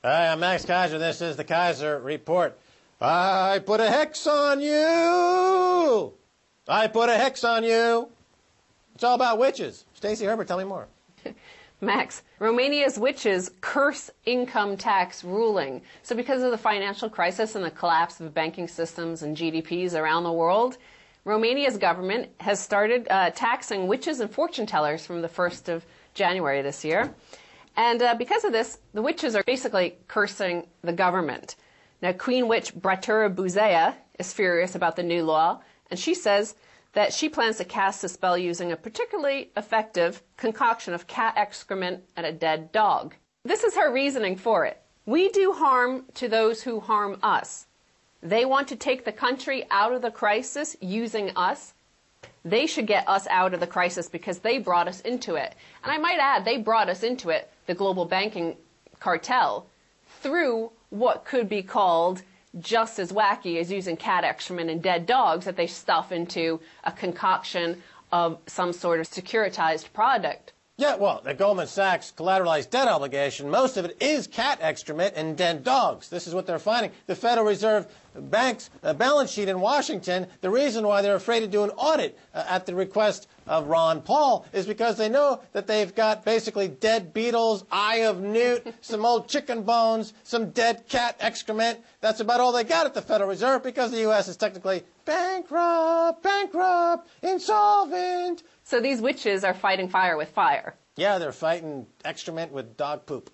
Hi, I'm Max Keiser. This is the Keiser Report. I put a hex on you. I put a hex on you. It's all about witches. Stacey Herbert, tell me more. Max, Romania's witches curse income tax ruling. So because of the financial crisis and the collapse of banking systems and GDPs around the world, Romania's government has started taxing witches and fortune tellers from the 1st of January this year. And because of this, the witches are basically cursing the government. Now, Queen Witch Bratura Buzea is furious about the new law, and she says that she plans to cast a spell using a particularly effective concoction of cat excrement and a dead dog. This is her reasoning for it. We do harm to those who harm us. They want to take the country out of the crisis using us. They should get us out of the crisis because they brought us into it. And I might add, they brought us into it, the global banking cartel, through what could be called just as wacky as using cat excrement and dead dogs that they stuff into a concoction of some sort of securitized product. Yeah, well, the Goldman Sachs collateralized debt obligation, most of it is cat excrement and dead dogs. This is what they're finding. The Federal Reserve Bank's balance sheet in Washington, the reason why they're afraid to do an audit at the request of Ron Paul is because they know that they've got basically dead beetles, eye of newt, some old chicken bones, some dead cat excrement. That's about all they got at the Federal Reserve because the U.S. is technically bankrupt, insolvent. So these witches are fighting fire with fire. Yeah, they're fighting excrement with dog poop.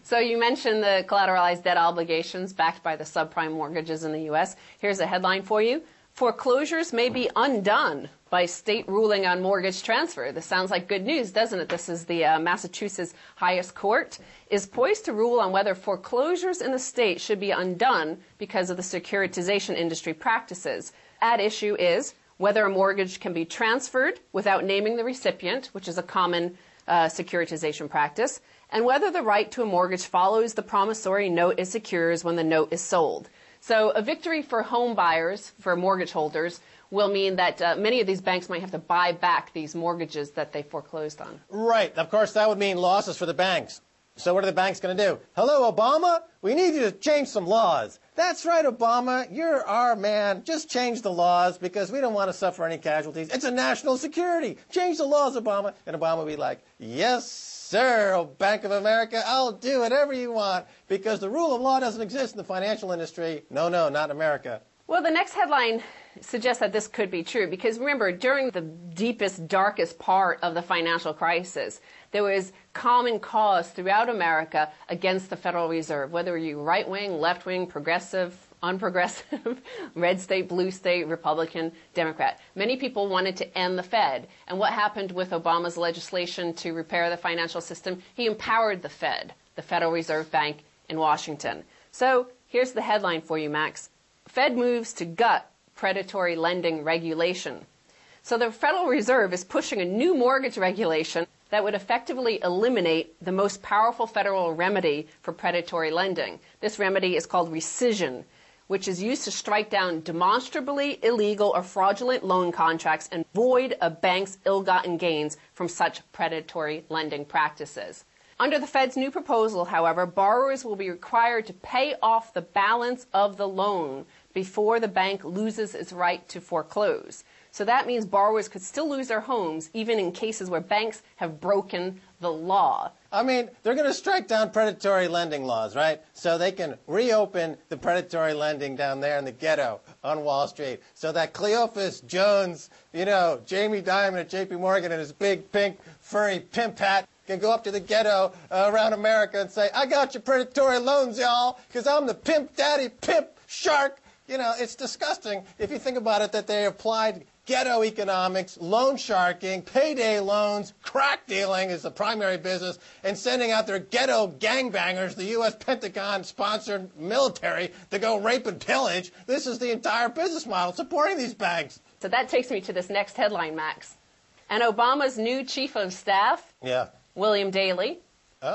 So you mentioned the collateralized debt obligations backed by the subprime mortgages in the U.S. Here's a headline for you. Foreclosures may be undone by state ruling on mortgage transfer. This sounds like good news, doesn't it? This is the Massachusetts highest court is poised to rule on whether foreclosures in the state should be undone because of the securitization industry practices. At issue is whether a mortgage can be transferred without naming the recipient, which is a common securitization practice, and whether the right to a mortgage follows the promissory note it secures when the note is sold. So a victory for home buyers, for mortgage holders, will mean that many of these banks might have to buy back these mortgages that they foreclosed on. Right. Of course, that would mean losses for the banks. So what are the banks going to do? Hello, Obama? We need you to change some laws. That's right, Obama. You're our man. Just change the laws because we don't want to suffer any casualties. It's a national security. Change the laws, Obama. And Obama will be like, yes, sir, oh, Bank of America, I'll do whatever you want because the rule of law doesn't exist in the financial industry. No, not in America. Well, the next headline suggests that this could be true because remember, during the deepest, darkest part of the financial crisis, there was common cause throughout America against the Federal Reserve, whether you're right-wing, left-wing, progressive, unprogressive, red state, blue state, Republican, Democrat. Many people wanted to end the Fed. And what happened with Obama's legislation to repair the financial system? He empowered the Fed, the Federal Reserve Bank in Washington. So here's the headline for you, Max. Fed moves to gut predatory lending regulation. So the Federal Reserve is pushing a new mortgage regulation that would effectively eliminate the most powerful federal remedy for predatory lending. This remedy is called rescission, which is used to strike down demonstrably illegal or fraudulent loan contracts and void a bank's ill-gotten gains from such predatory lending practices. Under the Fed's new proposal, however, borrowers will be required to pay off the balance of the loan before the bank loses its right to foreclose. So that means borrowers could still lose their homes even in cases where banks have broken the law. I mean, they're going to strike down predatory lending laws, right? So they can reopen the predatory lending down there in the ghetto on Wall Street. So that Cleophas Jones, Jamie Dimon at J.P. Morgan in his big pink furry pimp hat can go up to the ghetto around America and say, I got your predatory loans, y'all, because I'm the pimp daddy, pimp shark. It's disgusting if you think about it that they applied ghetto economics, loan sharking, payday loans, crack dealing is the primary business, and sending out their ghetto gangbangers, the U.S. Pentagon-sponsored military, to go rape and pillage. This is the entire business model supporting these banks. So that takes me to this next headline, Max. And Obama's new chief of staff, William Daley,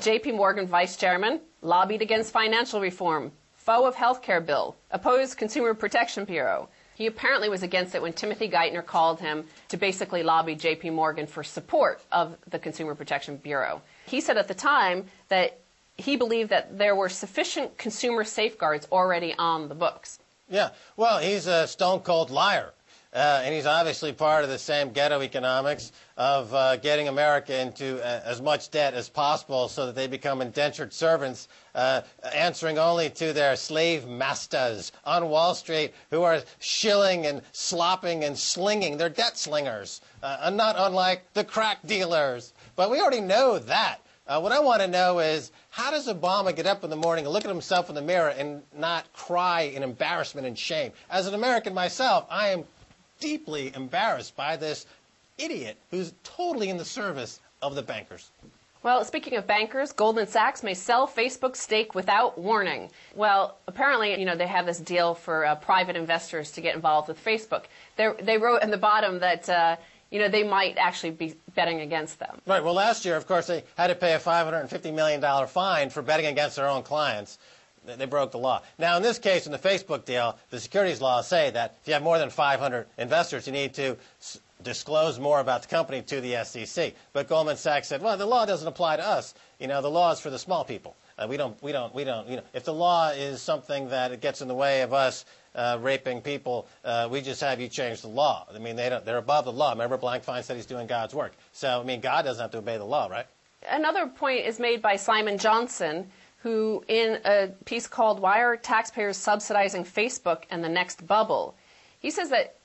J.P. Morgan vice chairman, lobbied against financial reform, foe of health care bill, opposed Consumer Protection Bureau. He apparently was against it when Timothy Geithner called him to basically lobby J.P. Morgan for support of the Consumer Protection Bureau. He said at the time that he believed that there were sufficient consumer safeguards already on the books. Yeah, well, he's a stone-cold liar. And he's obviously part of the same ghetto economics of getting America into as much debt as possible so that they become indentured servants, answering only to their slave masters on Wall Street who are shilling and slopping and slinging. They're debt slingers, not unlike the crack dealers. But we already know that. What I want to know is, how does Obama get up in the morning and look at himself in the mirror and not cry in embarrassment and shame? As an American myself, I am deeply embarrassed by this idiot who's totally in the service of the bankers. Well, speaking of bankers, Goldman Sachs may sell Facebook stake without warning. Well, apparently, they have this deal for private investors to get involved with Facebook. They wrote in the bottom that, they might actually be betting against them. Right. Well, last year, of course, they had to pay a $550 million fine for betting against their own clients. They broke the law. Now, in this case, in the Facebook deal, the securities laws say that if you have more than 500 investors, you need to disclose more about the company to the SEC. But Goldman Sachs said, well, the law doesn't apply to us. The law is for the small people. We don't. If the law is something that it gets in the way of us raping people, we just have you change the law. I mean, they're above the law. Remember, Blankfein said he's doing God's work. So, God doesn't have to obey the law, right? Another point is made by Simon Johnson, who, in a piece called "Why Are Taxpayers Subsidizing Facebook and the Next Bubble?" He says that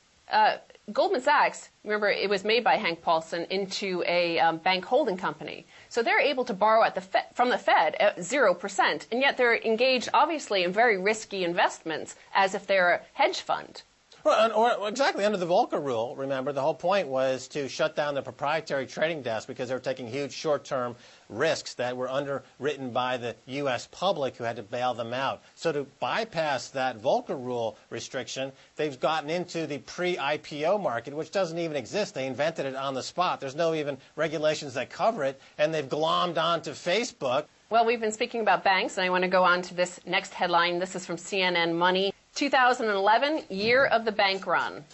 Goldman Sachs, remember, it was made by Hank Paulson into a bank holding company. So they're able to borrow from the Fed at 0%, and yet they're engaged, obviously, in very risky investments as if they're a hedge fund. Well, exactly. Under the Volcker rule, remember, the whole point was to shut down the proprietary trading desk because they were taking huge short-term risks that were underwritten by the U.S. public who had to bail them out. So to bypass that Volcker rule restriction, they've gotten into the pre-IPO market, which doesn't even exist. They invented it on the spot. There's no even regulations that cover it, and they've glommed onto Facebook. Well, we've been speaking about banks, and I want to go on to this next headline. This is from CNN Money. 2011, year of the bank run.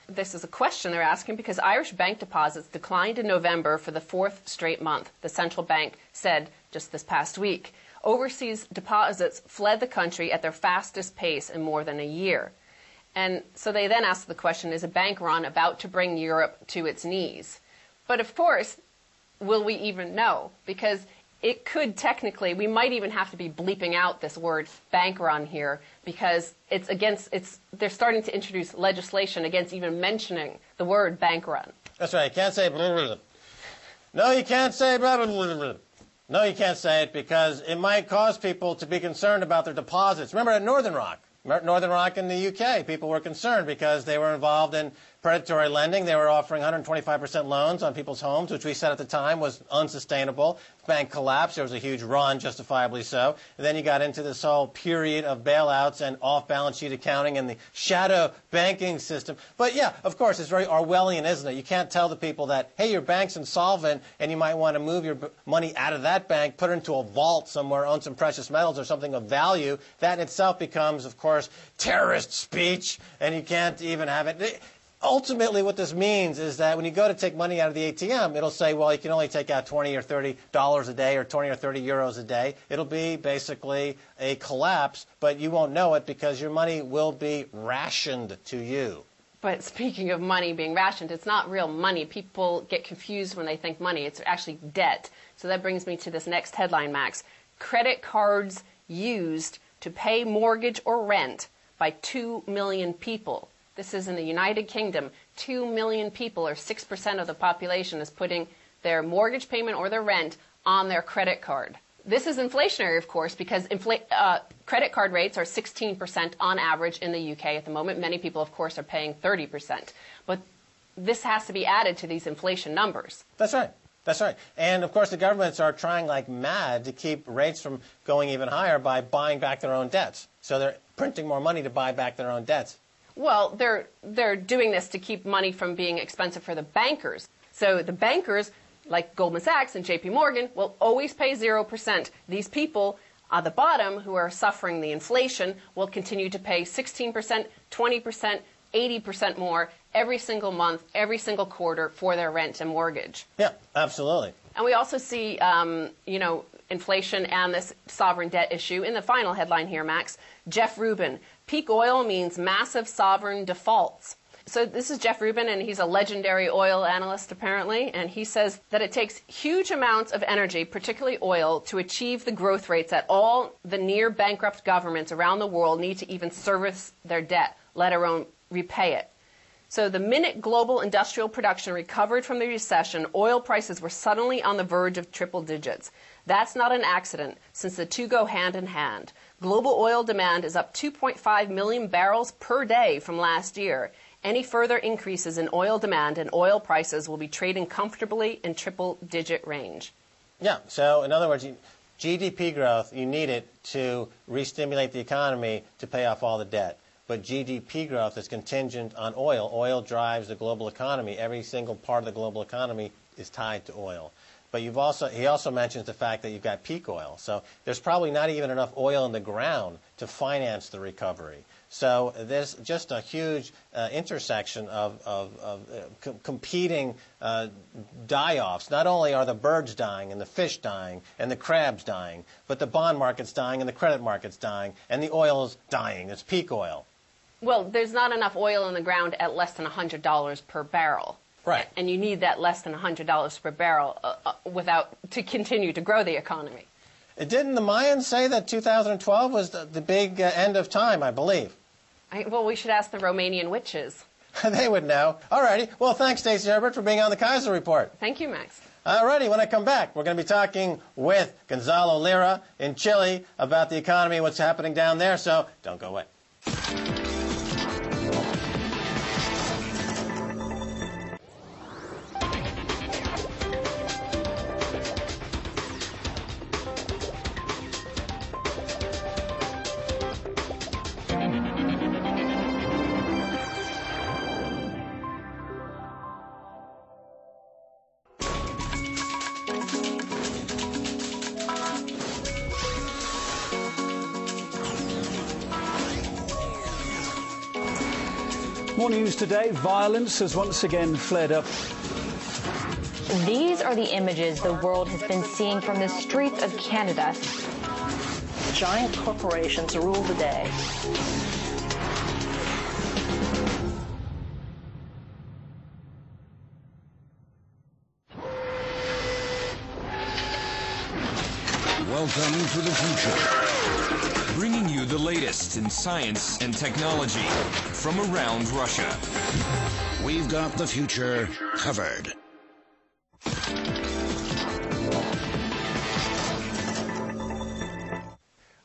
This is a question they're asking because Irish bank deposits declined in November for the fourth straight month, the central bank said just this past week. Overseas deposits fled the country at their fastest pace in more than a year. And so they then asked the question, is a bank run about to bring Europe to its knees? But of course, will we even know? Because it could technically, we might even have to be bleeping out this word bank run here because they're starting to introduce legislation against even mentioning the word bank run. That's right. You can't say blah, blah, blah. No, you can't say blah, blah, blah, blah. No, you can't say it because it might cause people to be concerned about their deposits. Remember at Northern Rock in the UK, people were concerned because they were involved in predatory lending. They were offering 125% loans on people's homes, which we said at the time was unsustainable. The bank collapsed. There was a huge run, justifiably so. And then you got into this whole period of bailouts and off-balance sheet accounting and the shadow banking system. But yeah, of course, it's very Orwellian, isn't it? You can't tell the people that, hey, your bank's insolvent and you might want to move your money out of that bank, put it into a vault somewhere, own some precious metals or something of value. That in itself becomes, of course, terrorist speech, and you can't even have it. Ultimately, what this means is that when you go to take money out of the ATM, it'll say, well, you can only take out $20 or $30 a day or 20 or 30 euros a day. It'll be basically a collapse, but you won't know it because your money will be rationed to you. But speaking of money being rationed, it's not real money. People get confused when they think money. It's actually debt. So that brings me to this next headline, Max. Credit cards used to pay mortgage or rent by 2 million people. This is in the United Kingdom. 2 million people, or 6% of the population, is putting their mortgage payment or their rent on their credit card. This is inflationary, of course, because credit card rates are 16% on average in the UK at the moment. Many people, of course, are paying 30%. But this has to be added to these inflation numbers. That's right. That's right. And, of course, the governments are trying like mad to keep rates from going even higher by buying back their own debts. So they're printing more money to buy back their own debts. Well, they're doing this to keep money from being expensive for the bankers. So the bankers, like Goldman Sachs and JP Morgan, will always pay 0%. These people at the bottom who are suffering the inflation will continue to pay 16%, 20%, 80% more every single month, every single quarter for their rent and mortgage. Yeah, absolutely. And we also see, inflation and this sovereign debt issue. In the final headline here, Max, Jeff Rubin, peak oil means massive sovereign defaults. So this is Jeff Rubin, and he's a legendary oil analyst, apparently, and he says that it takes huge amounts of energy, particularly oil, to achieve the growth rates that all the near-bankrupt governments around the world need to even service their debt, let alone repay it. So the minute global industrial production recovered from the recession, oil prices were suddenly on the verge of triple digits. That's not an accident, since the two go hand in hand. Global oil demand is up 2.5 million barrels per day from last year. Any further increases in oil demand and oil prices will be trading comfortably in triple-digit range. Yeah, so in other words, GDP growth, you need it to re-stimulate the economy to pay off all the debt. But GDP growth is contingent on oil. Oil drives the global economy. Every single part of the global economy is tied to oil. But he also mentions the fact that you've got peak oil. So there's probably not even enough oil in the ground to finance the recovery. So there's just a huge intersection of competing die-offs. Not only are the birds dying and the fish dying and the crabs dying, but the bond market's dying and the credit market's dying and the oil's dying. It's peak oil. Well, there's not enough oil in the ground at less than $100 per barrel. Right. And you need that less than $100 per barrel to continue to grow the economy. Didn't the Mayans say that 2012 was the big end of time, I believe? Well, we should ask the Romanian witches. They would know. All righty. Well, thanks, Stacey Herbert, for being on the Keiser Report. Thank you, Max. All righty. When I come back, we're going to be talking with Gonzalo Lira in Chile about the economy, what's happening down there, so don't go away. More news today. Violence has once again flared up. These are the images the world has been seeing from the streets of Canada. Giant corporations rule the day. Welcome to the future, bringing you the latest in science and technology from around Russia. We've got the future covered.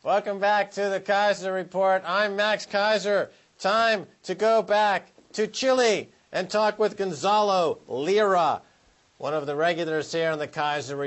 Welcome back to the Keiser Report. I'm Max Keiser. Time to go back to Chile and talk with Gonzalo Lira, one of the regulars here on the Keiser Report.